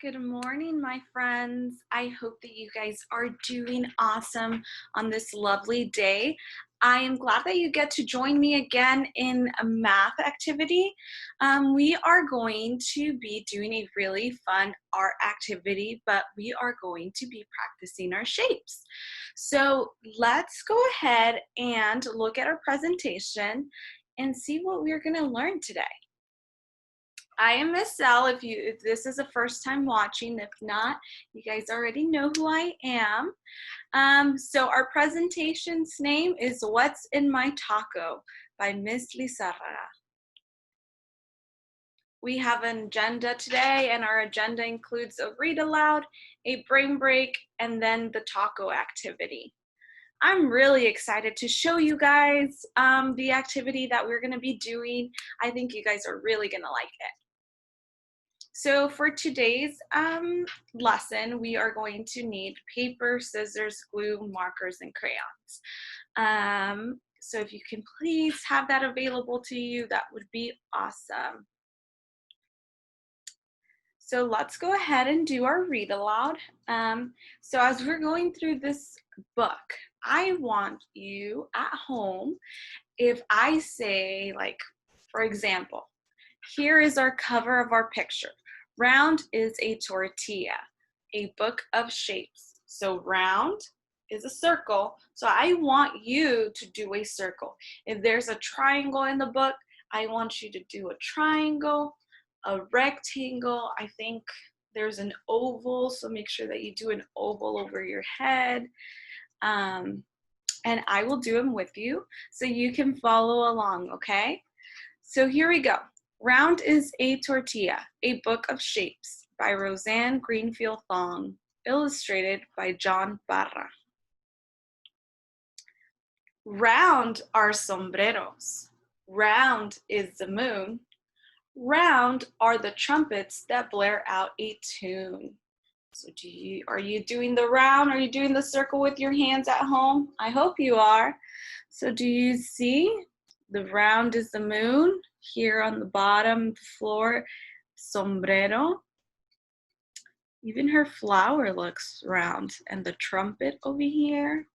Good morning, my friends. I hope that you guys are doing awesome on this lovely day. I am glad that you get to join me again in a math activity. We are going to be doing a really fun art activity, but we are going to be practicing our shapes. So let's go ahead and look at our presentation and see what we're going to learn today. I am Miss L. If this is the first time watching, if not, you guys already know who I am. So our presentation's name is What's in My Taco by Miss Lizarraga. We have an agenda today, and our agenda includes a read aloud, a brain break, and then the taco activity. I'm really excited to show you guys the activity that we're gonna be doing. I think you guys are really gonna like it. So for today's lesson, we are going to need paper, scissors, glue, markers, and crayons. So if you can please have that available to you, that would be awesome. So let's go ahead and do our read aloud. So as we're going through this book, I want you at home, if I say, like, for example, here is our cover of our picture. Round is a tortilla, a book of shapes. So round is a circle. So I want you to do a circle. If there's a triangle in the book, I want you to do a triangle, a rectangle. I think there's an oval, so make sure that you do an oval over your head. And I will do them with you so you can follow along, okay? So here we go. Round is a Tortilla, a book of shapes by Roseanne Greenfield Thong, illustrated by John Barra. Round are sombreros. Round is the moon. Round are the trumpets that blare out a tune. So are you doing the round? Are you doing the circle with your hands at home? I hope you are. So do you see? The round is the moon. Here on the bottom floor, sombrero. Even her flower looks round. And the trumpet over here.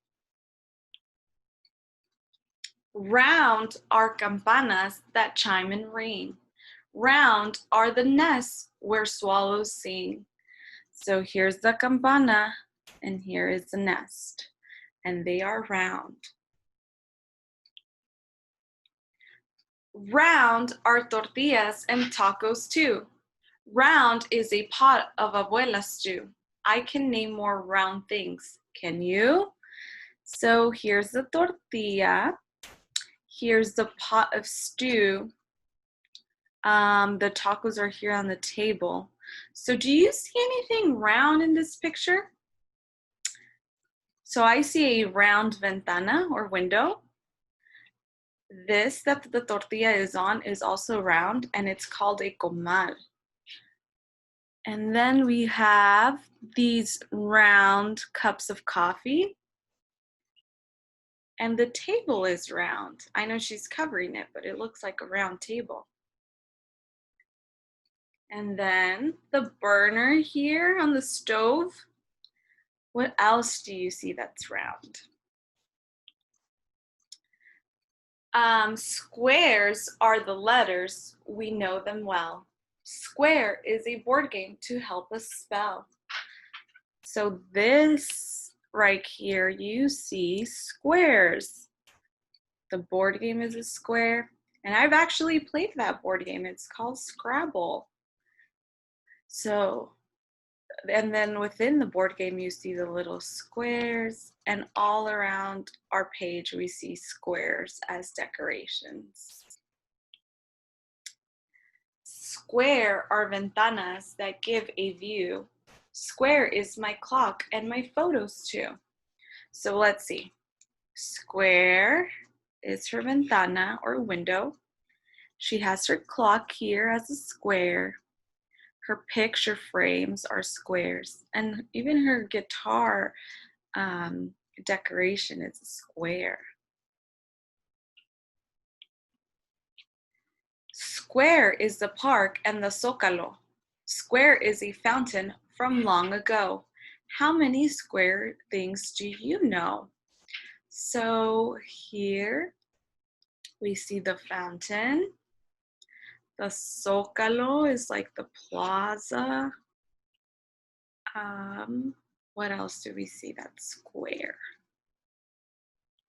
Round are campanas that chime and ring. Round are the nests where swallows sing. So here's the campana, and here is the nest, and they are round. Round are tortillas and tacos too. Round is a pot of abuela stew. I can name more round things. Can you? So here's the tortilla. Here's the pot of stew. The tacos are here on the table. So do you see anything round in this picture? So I see a round ventana or window. This that the tortilla is on is also round, and it's called a comal. And then we have these round cups of coffee. And the table is round. I know she's covering it, but it looks like a round table. And then the burner here on the stove. What else do you see that's round? Squares are the letters. We know them well. Square is a board game to help us spell. So this right here, you see squares. The board game is a square. And I've actually played that board game. It's called Scrabble. So, and then within the board game, you see the little squares, and all around our page, we see squares as decorations. Square are ventanas that give a view. Square is my clock and my photos too. So let's see. Square is her ventana or window. She has her clock here as a square. Her picture frames are squares, and even her guitar decoration is a square. Square is the park and the Zócalo. square is a fountain from long ago. How many square things do you know? So here we see the fountain. The Zócalo is like the plaza. What else do we see that's square?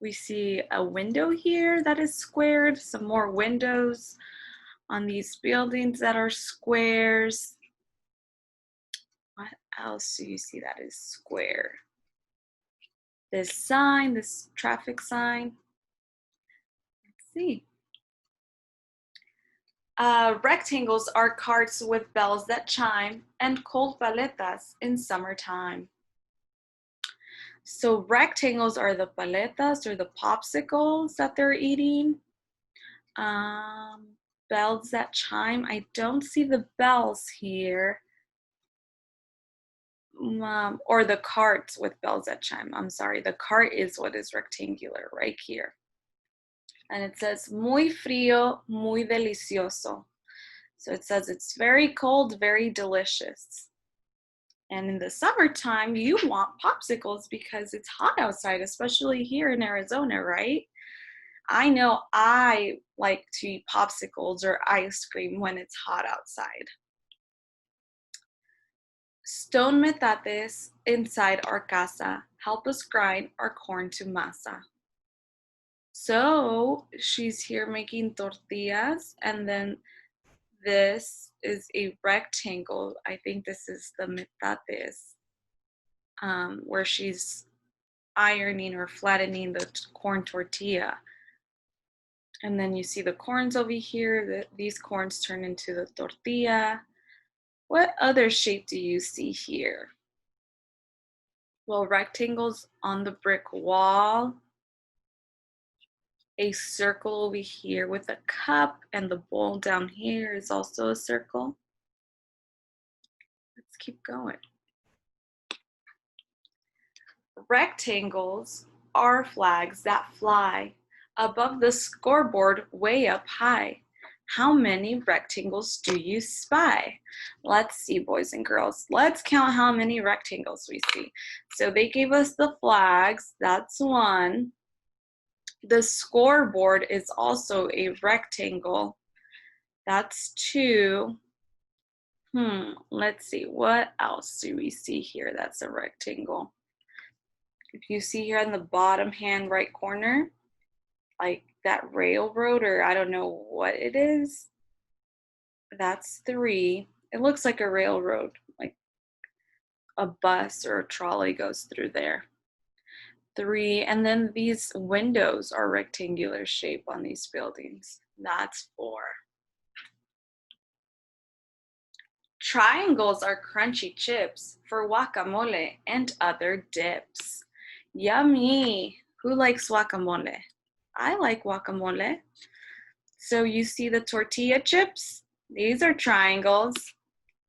We see a window here that is squared, some more windows on these buildings that are squares. What else do you see that is square? This sign, this traffic sign. Let's see. Rectangles are carts with bells that chime and cold paletas in summertime. So rectangles are the paletas or the popsicles that they're eating. Bells that chime. I don't see the bells here. Or the carts with bells that chime. I'm sorry, the cart is what is rectangular right here. And it says, muy frío, muy delicioso. So it says it's very cold, very delicious. And in the summertime, you want popsicles because it's hot outside, especially here in Arizona, right? I know I like to eat popsicles or ice cream when it's hot outside. Stone metates inside our casa help us grind our corn to masa. So she's here making tortillas, and then this is a rectangle. I think this is the metates, where she's ironing or flattening the corn tortilla. And then you see the corns over here. These corns turn into the tortilla. What other shape do you see here? Well, rectangles on the brick wall. A circle over here with a cup, and the bowl down here is also a circle. Let's keep going. Rectangles are flags that fly above the scoreboard way up high. How many rectangles do you spy? Let's see, boys and girls. Let's count how many rectangles we see. So they gave us the flags. That's one. The scoreboard is also a rectangle. That's two. Let's see. What else do we see here that's a rectangle? If you see here in the bottom hand right corner, like that railroad, or I don't know what it is, that's three. It looks like a railroad, like a bus or a trolley goes through there. Three. And then these windows are rectangular shape on these buildings. That's four. Triangles are crunchy chips for guacamole and other dips. Yummy. Who likes guacamole? I like guacamole. So you see the tortilla chips? These are triangles.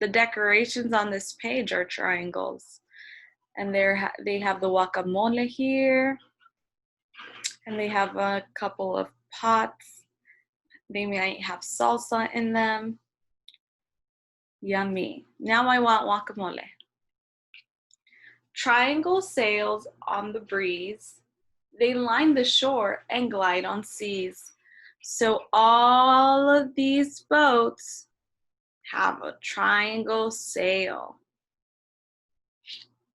The decorations on this page are triangles. And they have the guacamole here. And they have a couple of pots. They might have salsa in them. Yummy. Now I want guacamole. Triangle sails on the breeze. They line the shore and glide on seas. So all of these boats have a triangle sail.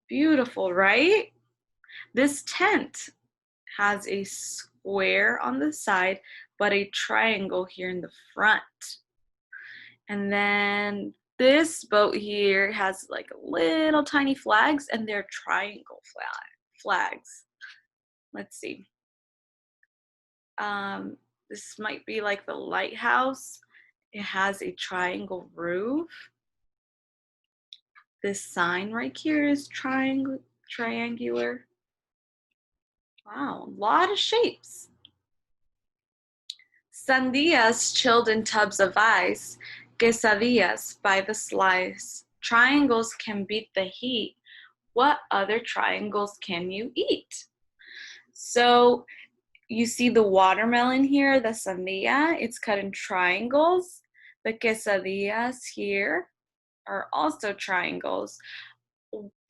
Beautiful, right? This tent has a square on the side, but a triangle here in the front. And then this boat here has like little tiny flags, and they're triangle flags. Let's see. This might be like the lighthouse. It has a triangle roof. This sign right here is triangular. Wow, a lot of shapes. Sandias chilled in tubs of ice, quesadillas by the slice. Triangles can beat the heat. What other triangles can you eat? So you see the watermelon here, the sandia, it's cut in triangles. The quesadillas here are also triangles.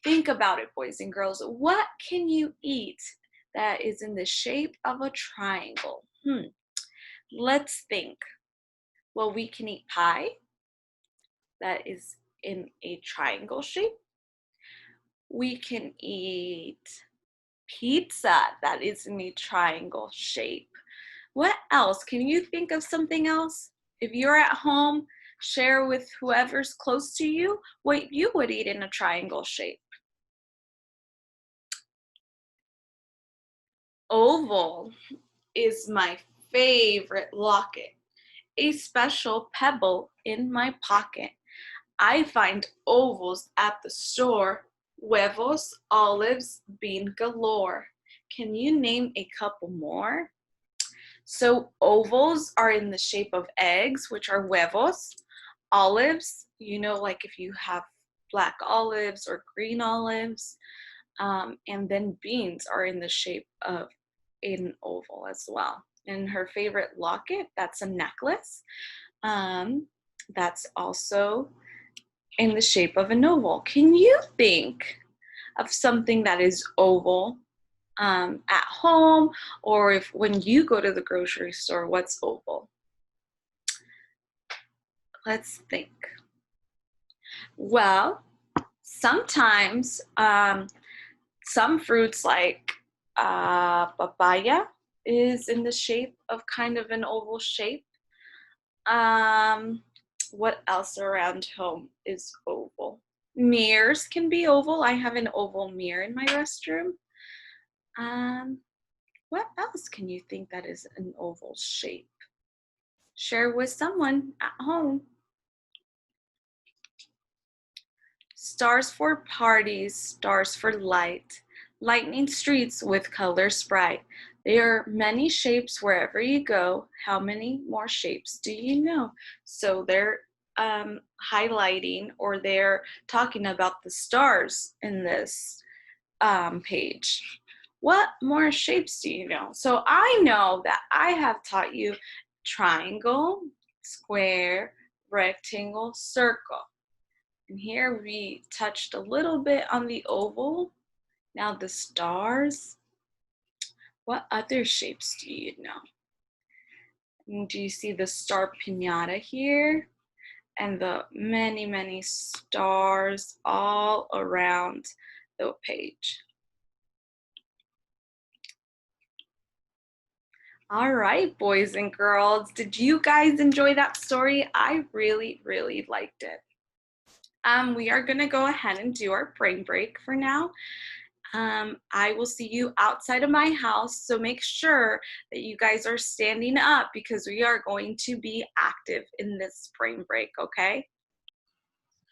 Think about it, boys and girls. What can you eat that is in the shape of a triangle? Let's think. Well, we can eat pie that is in a triangle shape. We can eat pizza that is in a triangle shape. What else? Can you think of something else? If you're at home, share with whoever's close to you what you would eat in a triangle shape. Oval is my favorite locket, a special pebble in my pocket. I find ovals at the store, huevos, olives, bean galore. Can you name a couple more? So ovals are in the shape of eggs, which are huevos. Olives, like if you have black olives or green olives. And then beans are in the shape of an oval as well. And her favorite locket, that's a necklace. That's also in the shape of an oval. Can you think of something that is oval at home, or if when you go to the grocery store, what's oval? Let's think. Well, sometimes some fruits like papaya is in the shape of kind of an oval shape. What else around home is oval? Mirrors can be oval. I have an oval mirror in my restroom. What else can you think that is an oval shape? Share with someone at home. Stars for parties, stars for light, lightning streets with colors bright. There are many shapes wherever you go. How many more shapes do you know? So they're highlighting, or they're talking about the stars in this page. What more shapes do you know? So I know that I have taught you triangle, square, rectangle, circle. And here we touched a little bit on the oval. Now the stars. What other shapes do you know? And do you see the star piñata here? And the many, many stars all around the page. All right, boys and girls, did you guys enjoy that story? I really, really liked it. We are gonna go ahead and do our brain break for now. I will see you outside of my house, so make sure that you guys are standing up because we are going to be active in this brain break, okay?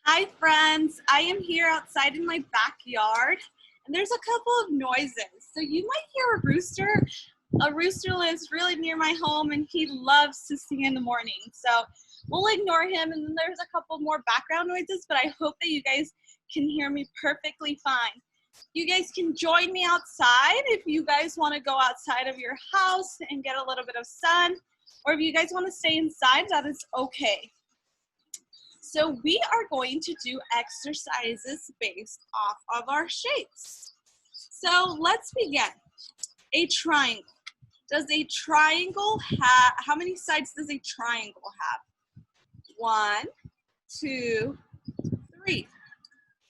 Hi friends, I am here outside in my backyard and there's a couple of noises. So you might hear a rooster. A rooster lives really near my home and he loves to sing in the morning. So we'll ignore him, and then there's a couple more background noises, but I hope that you guys can hear me perfectly fine. You guys can join me outside if you guys want to go outside of your house and get a little bit of sun, or if you guys want to stay inside, that is okay. So we are going to do exercises based off of our shapes. So let's begin. A triangle. Does a triangle have, how many sides does a triangle have? 1, 2, 3.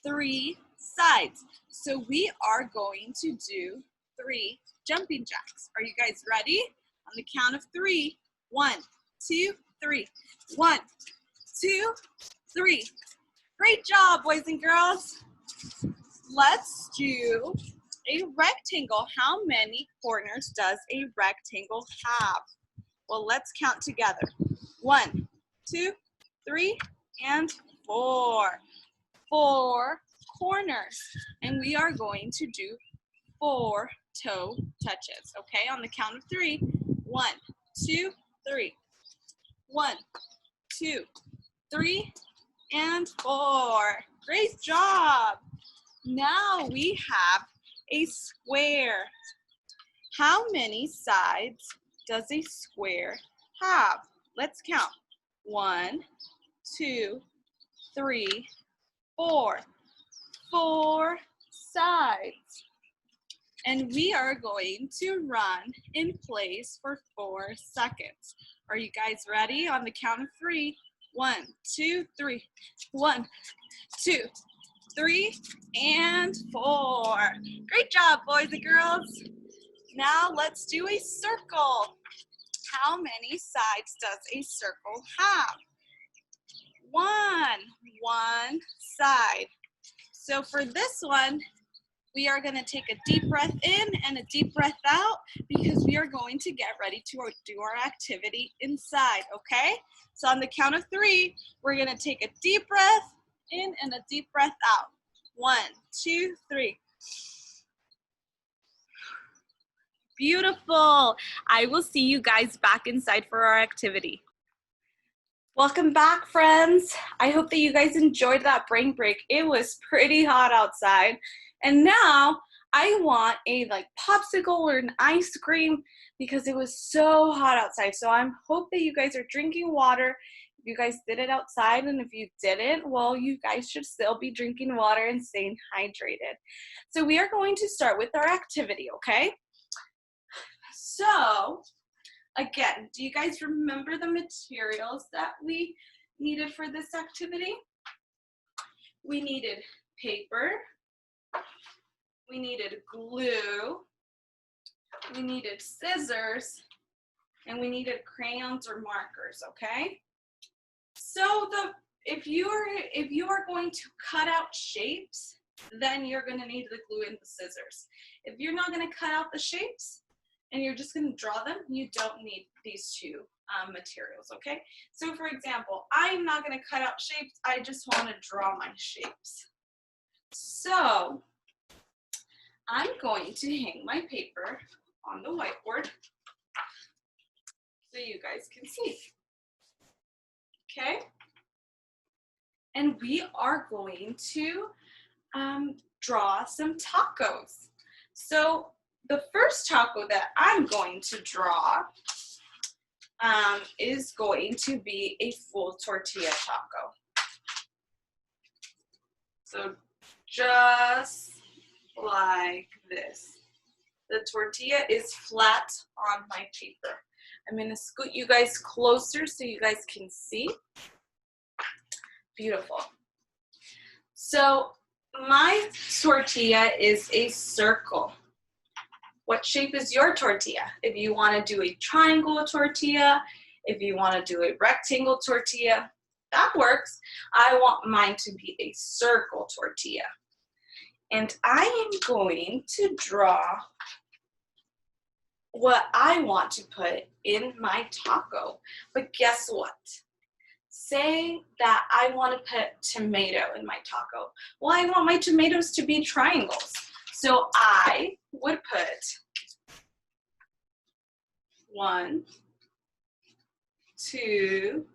3 sides. So we are going to do 3 jumping jacks. Are you guys ready? On the count of 3. 1, 2, 3. 1, 2, 3. Great job, boys and girls. Let's do a rectangle. How many corners does a rectangle have? Well, let's count together. 1, 2, 3, and 4. 4 corners. And we are going to do 4 toe touches. Okay, on the count of 3. 1, 2, 3. 1, 2, 3, and 4. Great job. Now we have a square. How many sides does a square have? Let's count. 1, 2, 3, 4 sides. And we are going to run in place for 4 seconds. Are you guys ready? On the count of 3. 1, 2, 3. 1, 2, 3, and 4. Great job, boys and girls. Now let's do a circle. How many sides does a circle have? 1 side. So for this one, we are going to take a deep breath in and a deep breath out because we are going to get ready to do our activity inside, okay? So on the count of 3, we're going to take a deep breath in and a deep breath out. 1, 2, 3. Beautiful. I will see you guys back inside for our activity. Welcome back, friends. I hope that you guys enjoyed that brain break. It was pretty hot outside. And now I want a popsicle or an ice cream because it was so hot outside. So I hope that you guys are drinking water. If you guys did it outside, and if you didn't, well, you guys should still be drinking water and staying hydrated. So we are going to start with our activity, okay? So again, do you guys remember the materials that we needed for this activity? We needed paper. We needed glue, we needed scissors, and we needed crayons or markers, okay? So if you are going to cut out shapes, then you're going to need the glue and the scissors. If you're not going to cut out the shapes and you're just going to draw them, you don't need these two materials, okay? So for example, I'm not going to cut out shapes, I just want to draw my shapes. So I'm going to hang my paper on the whiteboard so you guys can see, okay? And we are going to draw some tacos. So the first taco that I'm going to draw is going to be a full tortilla taco. So just like this. The tortilla is flat on my paper. I'm going to scoot you guys closer so you guys can see. Beautiful. So my tortilla is a circle. What shape is your tortilla? If you want to do a triangle tortilla, if you want to do a rectangle tortilla, that works. I want mine to be a circle tortilla. And I am going to draw what I want to put in my taco. But guess what? Say that I want to put tomato in my taco. Well, I want my tomatoes to be triangles. So I would put 1, 2,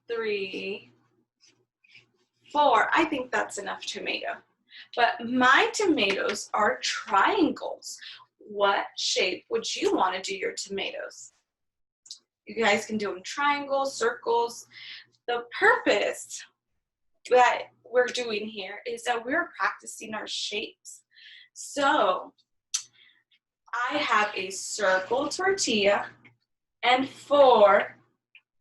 3, 4. I think that's enough tomato. But my tomatoes are triangles. What shape would you want to do your tomatoes? You guys can do them triangles, circles. The purpose that we're doing here is that we're practicing our shapes. So I have a circle tortilla and 4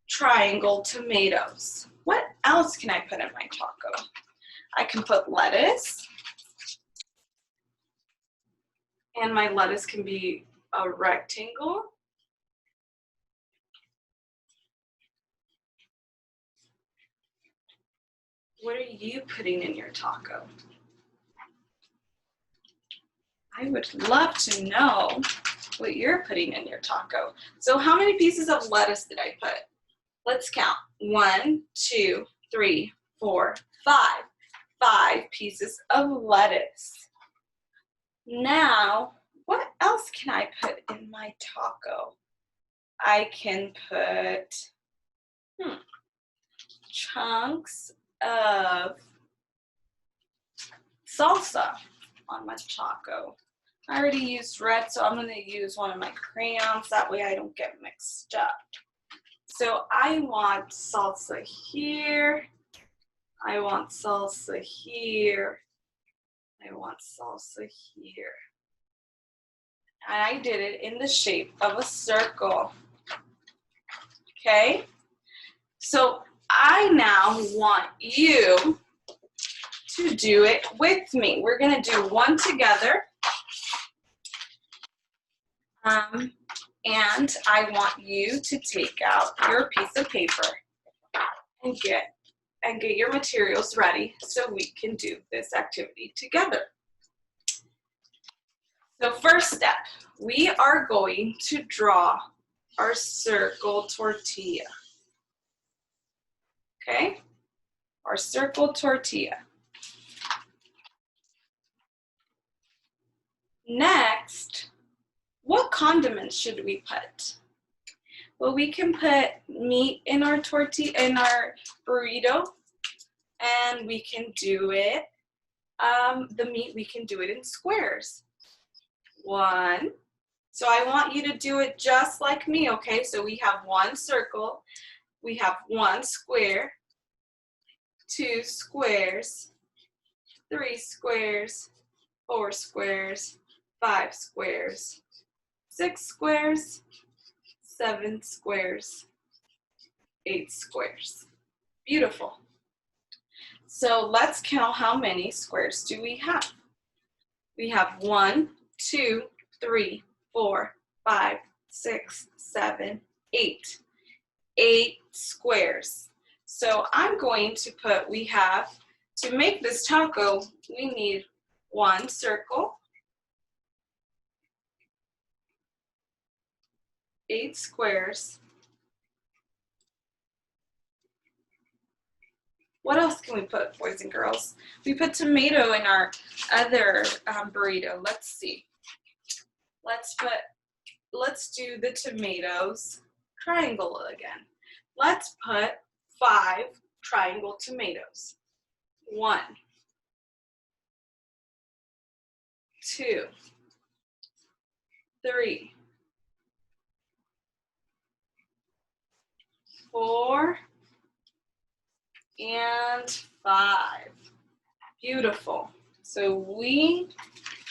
triangle tomatoes. What else can I put in my taco? I can put lettuce, and my lettuce can be a rectangle. What are you putting in your taco? I would love to know what you're putting in your taco. So how many pieces of lettuce did I put? Let's count. 1, 2, 3, 4, 5. 5 pieces of lettuce. Now, what else can I put in my taco? I can put chunks of salsa on my taco. I already used red, so I'm going to use one of my crayons. That way I don't get mixed up. So I want salsa here I want salsa here. I want salsa here. And I did it in the shape of a circle. Okay? So I now want you to do it with me. We're going to do one together. And I want you to take out your piece of paper and get your materials ready so we can do this activity together. So first step, we are going to draw our circle tortilla. Okay? Our circle tortilla. Next, what condiments should we put? Well, we can put meat in our tortilla, in our burrito, and we can do it, the meat, we can do it in squares. One. So I want you to do it just like me, okay? So we have one circle, we have one square, 2 squares, 3 squares, 4 squares, 5 squares, 6 squares, 7 squares, 8 squares. Beautiful. So let's count how many squares do we have. We have 1, 2, 3, 4, 5, 6, 7, 8. 8 squares. So I'm going to put, we have, to make this taco, we need 1 circle, 8 squares. What else can we put, boys and girls? We put tomato in our other burrito. Let's see. Let's do the tomatoes triangle again. Let's put 5 triangle tomatoes. 1, 2, 3, 4, and 5. Beautiful. So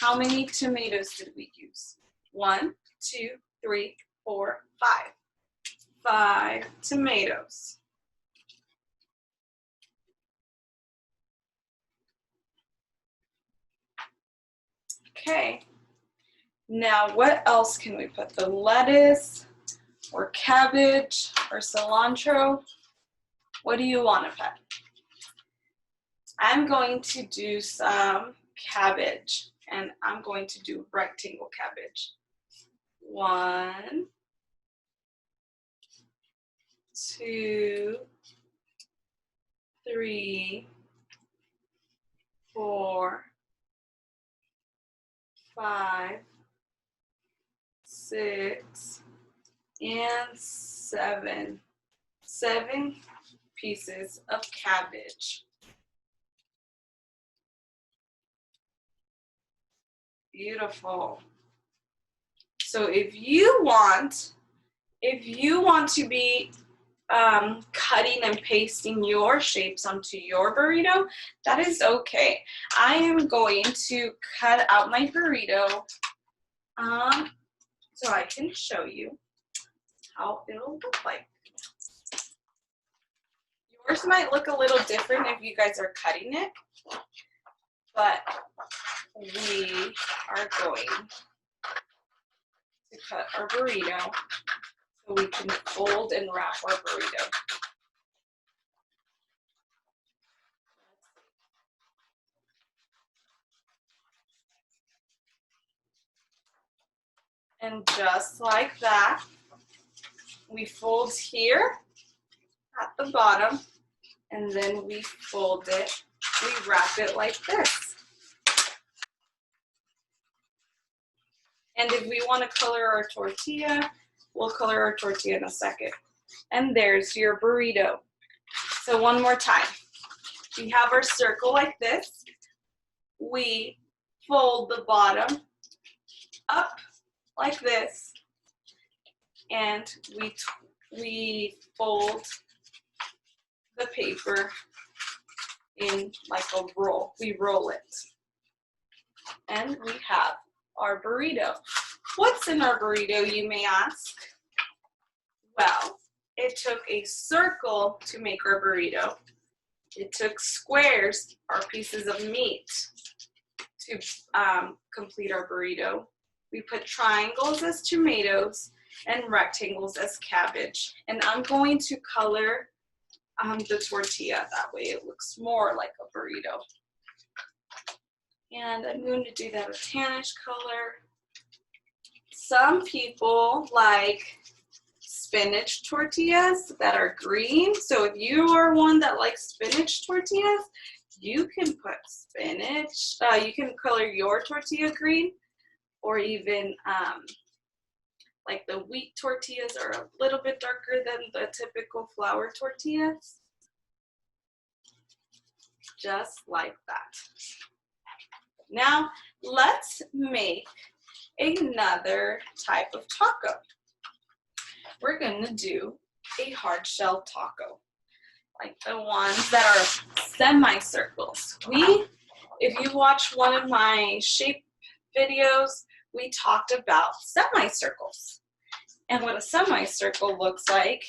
how many tomatoes did we use? 1, 2, 3, 4, 5. 5 tomatoes. Okay. Now what else can we put? The lettuce or cabbage or cilantro? What do you want to put? I'm going to do some cabbage, and I'm going to do rectangle cabbage. 1, 2, 3, 4, 5, 6, and 7. 7 pieces of cabbage. Beautiful. So if you want to be cutting and pasting your shapes onto your burrito, that is okay. I am going to cut out my burrito so I can show you how it'll look like. Yours might look a little different if you guys are cutting it, but we are going to cut our burrito so we can fold and wrap our burrito. And just like that, we fold here at the bottom, and then we fold it, we wrap it like this. And if we want to color our tortilla, we'll color our tortilla in a second. And there's your burrito. So one more time. We have our circle like this. We fold the bottom up like this, and we fold the paper in like a roll. We roll it. And we have our burrito. What's in our burrito, you may ask? Well, it took a circle to make our burrito. It took squares, or pieces of meat, to complete our burrito. We put triangles as tomatoes and rectangles as cabbage. And I'm going to color the tortilla. That way it looks more like a burrito. And I'm going to do that a tannish color. Some people like spinach tortillas that are green. So if you are one that likes spinach tortillas, you can put spinach. You can color your tortilla green, or even like the wheat tortillas are a little bit darker than the typical flour tortillas. Just like that. Now let's make another type of taco. We're gonna do a hard shell taco, like the ones that are semicircles. If you watch one of my shape videos, we talked about semicircles. And what a semicircle looks like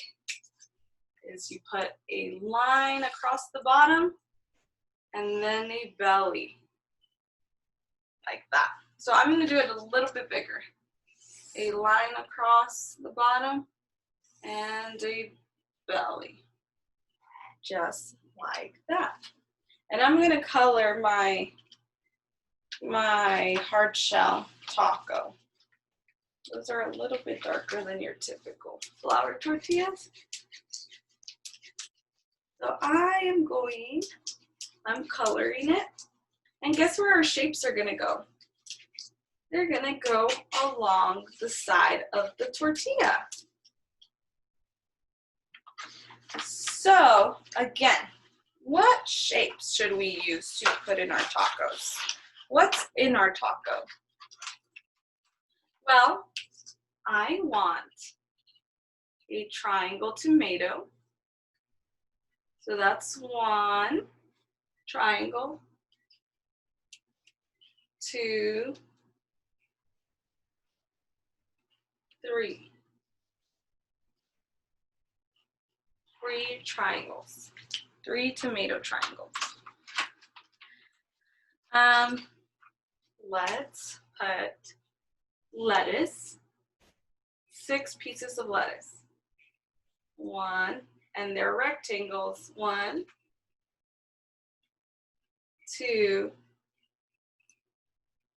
is you put a line across the bottom and then a belly, like that. So I'm going to do it a little bit bigger. A line across the bottom and a belly, just like that. And I'm going to color my hard shell taco. Those are a little bit darker than your typical flour tortillas. So I'm coloring it. And guess where our shapes are gonna go? They're gonna go along the side of the tortilla. So again, what shapes should we use to put in our tacos? What's in our taco? Well, I want a triangle tomato. So that's one triangle, 2, 3. 3 triangles, 3 tomato triangles. Let's put lettuce, 6 pieces of lettuce. 1, and they're rectangles. 1, 2,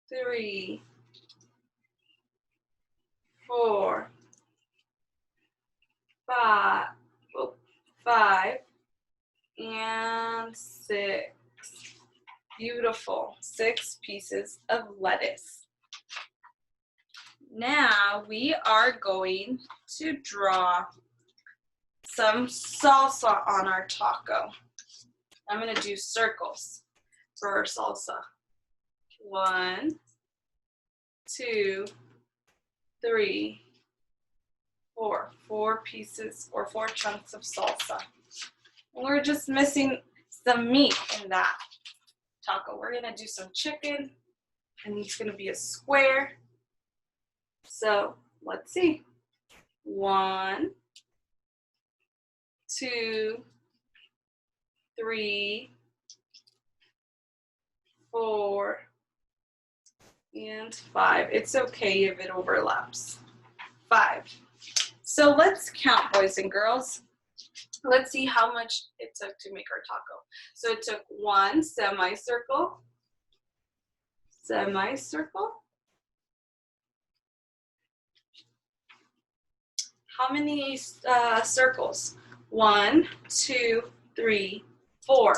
3, 4, 5, and 6. Beautiful. 6 pieces of lettuce. Now we are going to draw some salsa on our taco. I'm going to do circles for our salsa. 1, 2, 3, 4. 4 pieces or 4 chunks of salsa. We're just missing some meat in that taco. We're going to do some chicken, and it's going to be a square. So let's see. 1, 2, 3, 4, and 5. It's okay if it overlaps. 5. So let's count, boys and girls. Let's see how much it took to make our taco. So it took 1 semicircle, How many circles? 1, 2, 3, 4.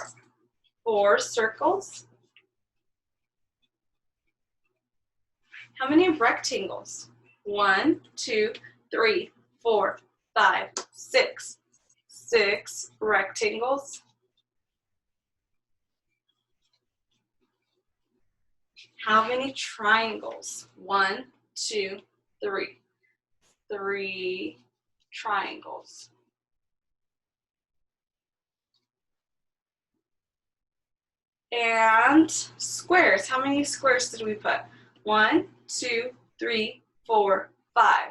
4 circles. How many rectangles? 1, 2, 3, 4, 5, 6. 6 rectangles. How many triangles? 1, 2, 3. 3 triangles. And squares. How many squares did we put? 1, 2, 3, 4, 5.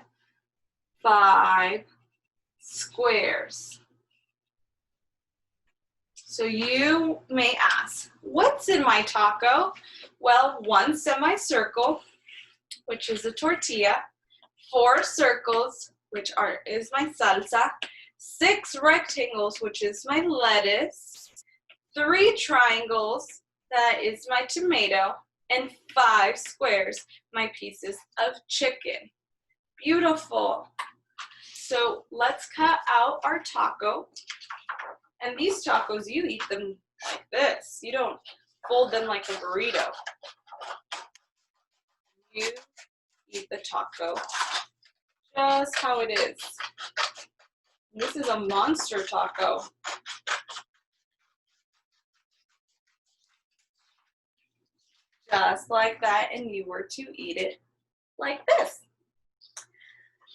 5 squares. So you may ask, what's in my taco? Well, 1 semicircle, which is a tortilla, 4 circles, which is my salsa, 6 rectangles, which is my lettuce, 3 triangles, that is my tomato, and 5 squares, my pieces of chicken. Beautiful. So let's cut out our taco. And these tacos, you eat them like this. You don't fold them like a burrito. You eat the taco just how it is. This is a monster taco. Just like that, and you were to eat it like this.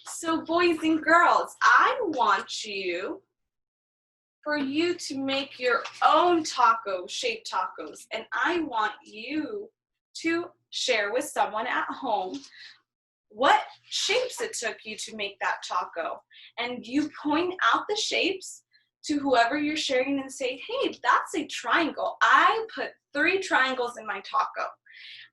So boys and girls, I want for you to make your own shaped tacos, and I want you to share with someone at home what shapes it took you to make that taco. And you point out the shapes to whoever you're sharing and say, hey, that's a triangle. I put 3 triangles in my taco.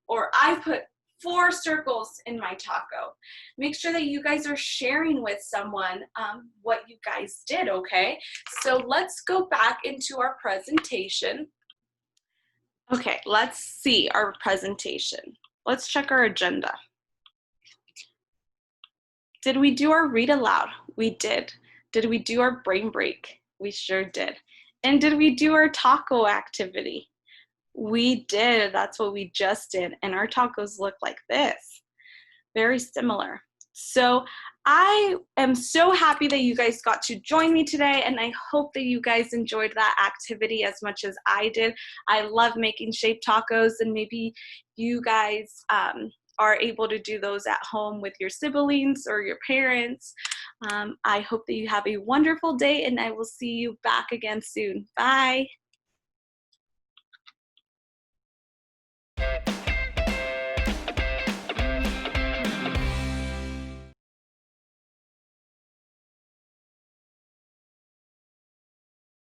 Or I put 4 circles in my taco. Make sure that you guys are sharing with someone what you guys did, okay? So let's go back into our presentation. Okay, let's see our presentation. Let's check our agenda. Did we do our read aloud? We did. Did we do our brain break? We sure did. And did we do our taco activity? We did. That's what we just did. And our tacos look like this. Very similar. So I am so happy that you guys got to join me today, and I hope that you guys enjoyed that activity as much as I did. I love making shaped tacos, and maybe you guys are able to do those at home with your siblings or your parents. I hope that you have a wonderful day, and I will see you back again soon. Bye.